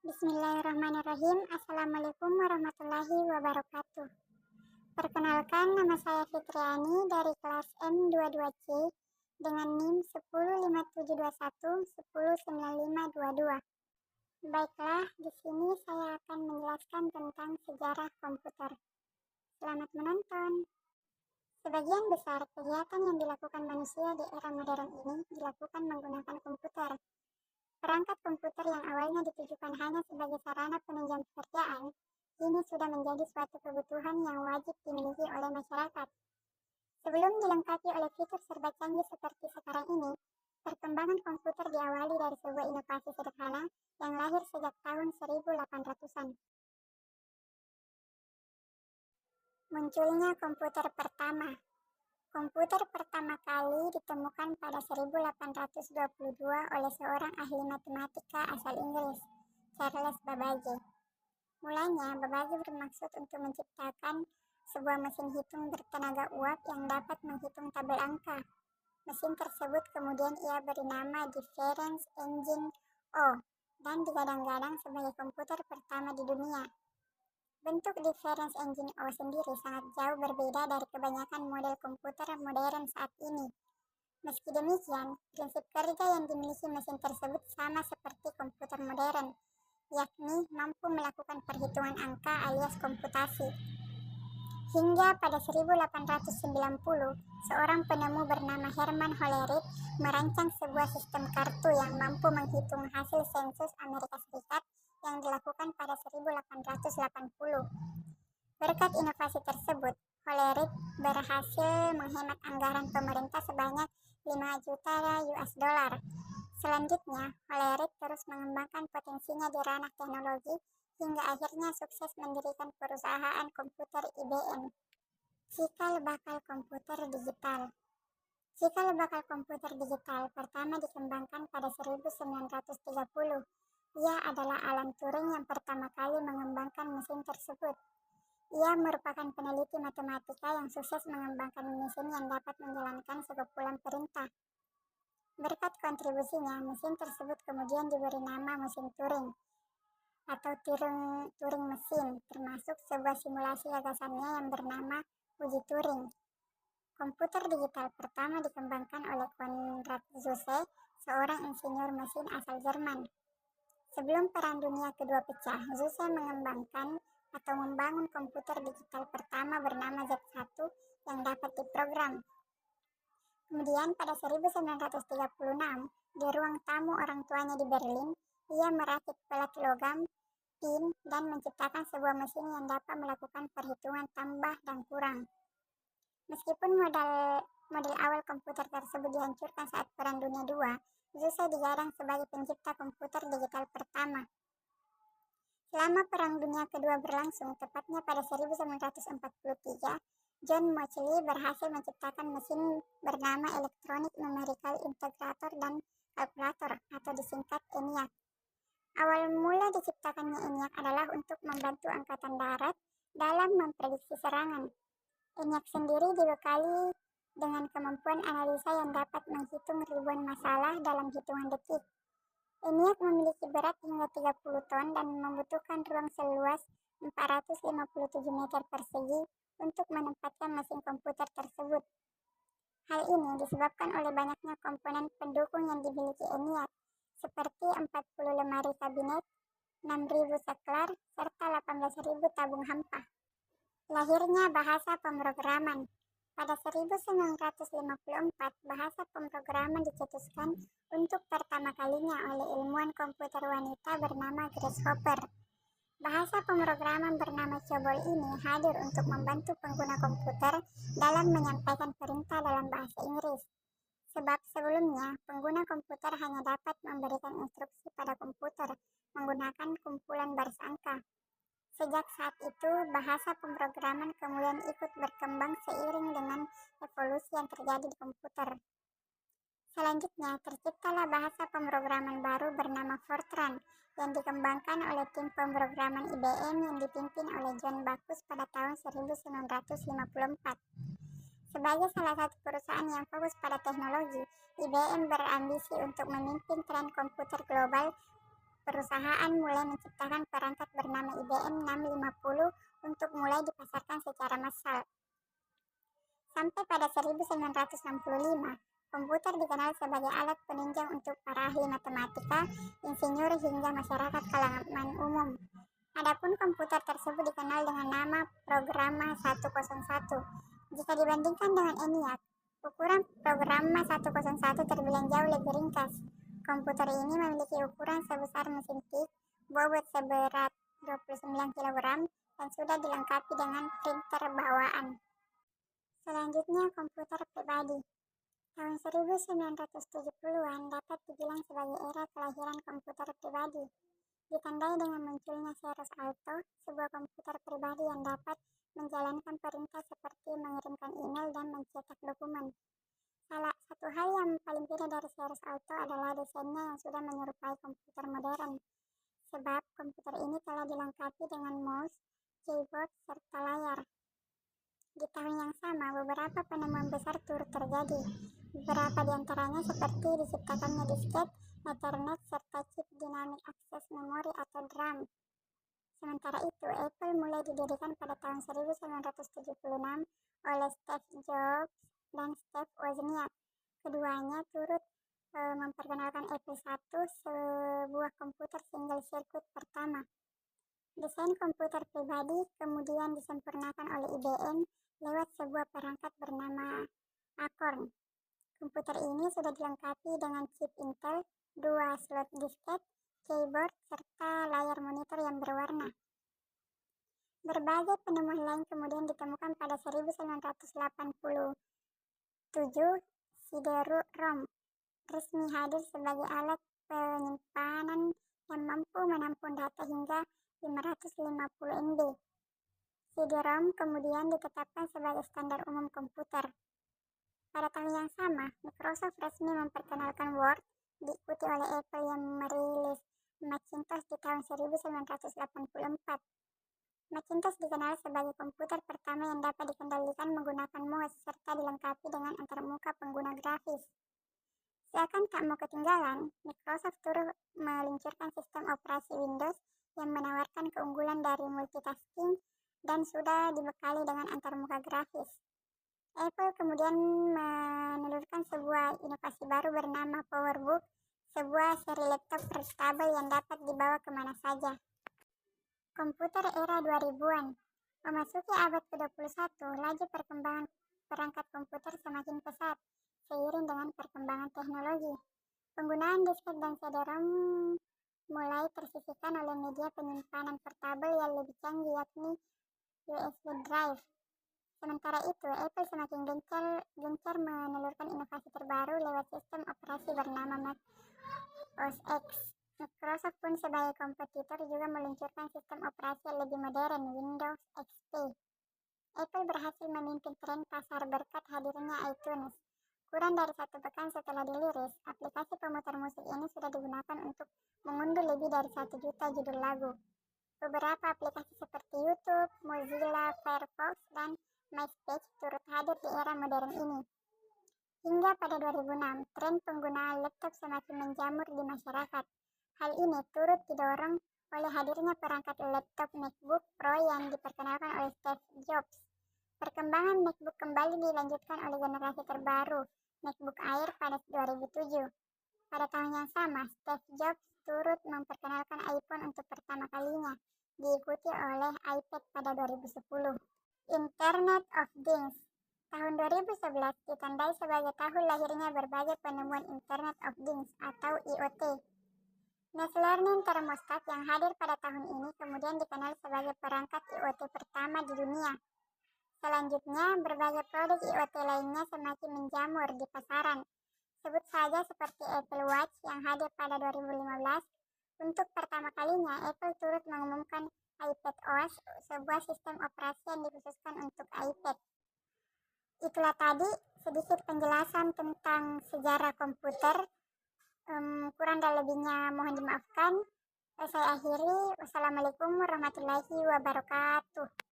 Bismillahirrahmanirrahim. Assalamualaikum warahmatullahi wabarakatuh. Perkenalkan, nama saya Fitriani dari kelas M22C dengan NIM 105721 109522. Baiklah, di sini saya akan menjelaskan tentang sejarah komputer. Selamat menonton. Sebagian besar kegiatan yang dilakukan manusia di era modern ini dilakukan menggunakan komputer. Perangkat komputer yang awalnya ditujukan hanya sebagai sarana penunjang pekerjaan, kini sudah menjadi suatu kebutuhan yang wajib dimiliki oleh masyarakat. Sebelum dilengkapi oleh fitur serba canggih seperti sekarang ini, perkembangan komputer diawali dari sebuah inovasi sederhana yang lahir sejak tahun 1800-an. Munculnya komputer pertama. Komputer pertama kali ditemukan pada 1822 oleh seorang ahli matematika asal Inggris, Charles Babbage. Mulanya, Babbage bermaksud untuk menciptakan sebuah mesin hitung bertenaga uap yang dapat menghitung tabel angka. Mesin tersebut kemudian ia beri nama Difference Engine O dan digadang-gadang sebagai komputer pertama di dunia. Bentuk Difference Engine O sendiri sangat jauh berbeda dari kebanyakan model komputer modern saat ini. Meski demikian, prinsip kerja yang dimiliki mesin tersebut sama seperti komputer modern, yakni mampu melakukan perhitungan angka alias komputasi. Hingga pada 1890, seorang penemu bernama Herman Hollerith merancang sebuah sistem kartu yang mampu menghitung hasil sensus Amerika Serikat yang dilakukan pada 1880. Berkat inovasi tersebut, Hollerith berhasil menghemat anggaran pemerintah sebanyak 5 juta US dollar. Selanjutnya, Hollerith terus mengembangkan potensinya di ranah teknologi hingga akhirnya sukses mendirikan perusahaan komputer IBM. Cikal bakal komputer digital. Cikal bakal komputer digital pertama dikembangkan pada 1930. Ia adalah Alan Turing yang pertama kali mengembangkan mesin tersebut. Ia merupakan peneliti matematika yang sukses mengembangkan mesin yang dapat menjalankan sekumpulan perintah. Berkat kontribusinya, mesin tersebut kemudian diberi nama mesin Turing atau Turing mesin, termasuk sebuah simulasi gagasannya yang bernama uji Turing. Komputer digital pertama dikembangkan oleh Konrad Zuse, seorang insinyur mesin asal Jerman. Sebelum Perang Dunia Kedua pecah, Zuse mengembangkan atau membangun komputer digital pertama bernama Z1 yang dapat diprogram. Kemudian pada 1936, di ruang tamu orang tuanya di Berlin, ia merakit pelat logam, pin, dan menciptakan sebuah mesin yang dapat melakukan perhitungan tambah dan kurang. Meskipun model awal komputer tersebut dihancurkan saat Perang Dunia II, Zuse digadang sebagai pencipta komputer digital pertama. Selama Perang Dunia Kedua berlangsung, tepatnya pada 1943, John Mauchly berhasil menciptakan mesin bernama Electronic Numerical Integrator dan Calculator atau disingkat ENIAC. Awal mula diciptakannya ENIAC adalah untuk membantu Angkatan Darat dalam memprediksi serangan. ENIAC sendiri dibekali dengan kemampuan analisa yang dapat menghitung ribuan masalah dalam hitungan detik. ENIAC memiliki berat hingga 30 ton dan membutuhkan ruang seluas 457 meter persegi untuk menempatkan mesin komputer tersebut. Hal ini disebabkan oleh banyaknya komponen pendukung yang dimiliki ENIAC, seperti 40 lemari kabinet, 6.000 saklar, serta 18.000 tabung hampa. Lahirnya bahasa pemrograman. Pada 1954, bahasa pemrograman dicetuskan untuk pertama kalinya oleh ilmuwan komputer wanita bernama Grace Hopper. Bahasa pemrograman bernama COBOL ini hadir untuk membantu pengguna komputer dalam menyampaikan perintah dalam bahasa Inggris. Sebab sebelumnya, pengguna komputer hanya dapat memberikan instruksi pada komputer menggunakan kumpulan baris angka. Sejak saat itu, bahasa pemrograman kemudian ikut berkembang seiring dengan evolusi yang terjadi di komputer. Selanjutnya, terciptalah bahasa pemrograman baru bernama Fortran yang dikembangkan oleh tim pemrograman IBM yang dipimpin oleh John Backus pada tahun 1954. Sebagai salah satu perusahaan yang fokus pada teknologi, IBM berambisi untuk memimpin tren komputer global perusahaan mulai menciptakan perangkat bernama IBM 650 untuk mulai dipasarkan secara massal. Sampai pada 1965, komputer dikenal sebagai alat penunjang untuk para ahli matematika, insinyur, hingga masyarakat kalangan umum. Adapun komputer tersebut dikenal dengan nama Programa 101. Jika dibandingkan dengan ENIAC, ukuran Programa 101 terbilang jauh lebih ringkas. Komputer ini memiliki ukuran sebesar mesin tik, bobot seberat 29 kg, dan sudah dilengkapi dengan printer bawaan. Selanjutnya, komputer pribadi. Tahun 1970-an dapat dibilang sebagai era kelahiran komputer pribadi. Ditandai dengan munculnya Cirrus Alto, sebuah komputer pribadi yang dapat menjalankan perintah seperti mengirimkan email dan mencetak dokumen. Salah satu hal yang paling beda dari Cirrus Alto adalah desainnya yang sudah menyerupai komputer modern, sebab komputer ini telah dilengkapi dengan mouse, keyboard, serta layar. Di tahun yang sama, beberapa penemuan besar turut terjadi. Beberapa di antaranya seperti diciptakannya disket, Ethernet, serta chip Dynamic Access Memory atau DRAM. Sementara itu, Apple mulai didirikan pada tahun 1976 oleh Steve Jobs dan Steve Wozniak. Keduanya turut memperkenalkan Apple I, sebuah komputer single circuit pertama. Desain komputer pribadi kemudian disempurnakan oleh IBM lewat sebuah perangkat bernama Acorn. Komputer ini sudah dilengkapi dengan chip Intel, 2 slot disket, keyboard, serta layar monitor yang berwarna. Berbagai penemuan lain kemudian ditemukan pada 1987. CD-ROM resmi hadir sebagai alat penyimpanan yang mampu menampung data hingga 550 MB. CD-ROM kemudian ditetapkan sebagai standar umum komputer. Pada tahun yang sama, Microsoft resmi memperkenalkan Word, diikuti oleh Apple yang merilis Macintosh di tahun 1984. Macintosh dikenal sebagai komputer pertama yang dapat dikendalikan menggunakan mouse serta dilengkapi dengan antarmuka pengguna grafis. Seakan tak mau ketinggalan, Microsoft turut meluncurkan sistem operasi Windows yang menawarkan keunggulan dari multitasking dan sudah dibekali dengan antarmuka grafis. Apple kemudian menelurkan sebuah inovasi baru bernama PowerBook, sebuah seri laptop portable yang dapat dibawa kemana saja. Komputer era 2000-an. Memasuki abad ke-21, laju perkembangan perangkat komputer semakin pesat, seiring dengan perkembangan teknologi. Penggunaan disket dan CD-ROM mulai tersisihkan oleh media penyimpanan portable yang lebih canggih, yakni USB drive. Sementara itu, Apple semakin gencar menelurkan inovasi terbaru lewat sistem operasi bernama Mac OS X. Microsoft pun sebagai kompetitor juga meluncurkan sistem operasi yang lebih modern, Windows XP. Apple berhasil memimpin tren pasar berkat hadirnya iTunes. Kurang dari 1 pekan setelah dirilis, aplikasi pemutar musik ini sudah digunakan untuk mengunduh lebih dari 1 juta judul lagu. Beberapa aplikasi seperti YouTube, Mozilla, Firefox, dan MySpace turut hadir di era modern ini. Hingga pada 2006, tren penggunaan laptop semakin menjamur di masyarakat. Hal ini turut didorong oleh hadirnya perangkat laptop MacBook Pro yang diperkenalkan oleh Steve Jobs. Perkembangan MacBook kembali dilanjutkan oleh generasi terbaru, MacBook Air pada 2007. Pada tahun yang sama, Steve Jobs turut memperkenalkan iPhone untuk pertama kalinya, diikuti oleh iPad pada 2010. Internet of Things. Tahun 2011 ditandai sebagai tahun lahirnya berbagai penemuan Internet of Things atau IoT. Nest Learning Thermostat yang hadir pada tahun ini kemudian dikenal sebagai perangkat IoT pertama di dunia. Selanjutnya, berbagai produk IoT lainnya semakin menjamur di pasaran. Sebut saja seperti Apple Watch yang hadir pada 2015. Untuk pertama kalinya, Apple turut mengumumkan iPadOS, sebuah sistem operasi yang dikhususkan untuk iPad. Itulah tadi sedikit penjelasan tentang sejarah komputer. Kurang dan lebihnya mohon dimaafkan. Saya akhiri. Wassalamualaikum warahmatullahi wabarakatuh.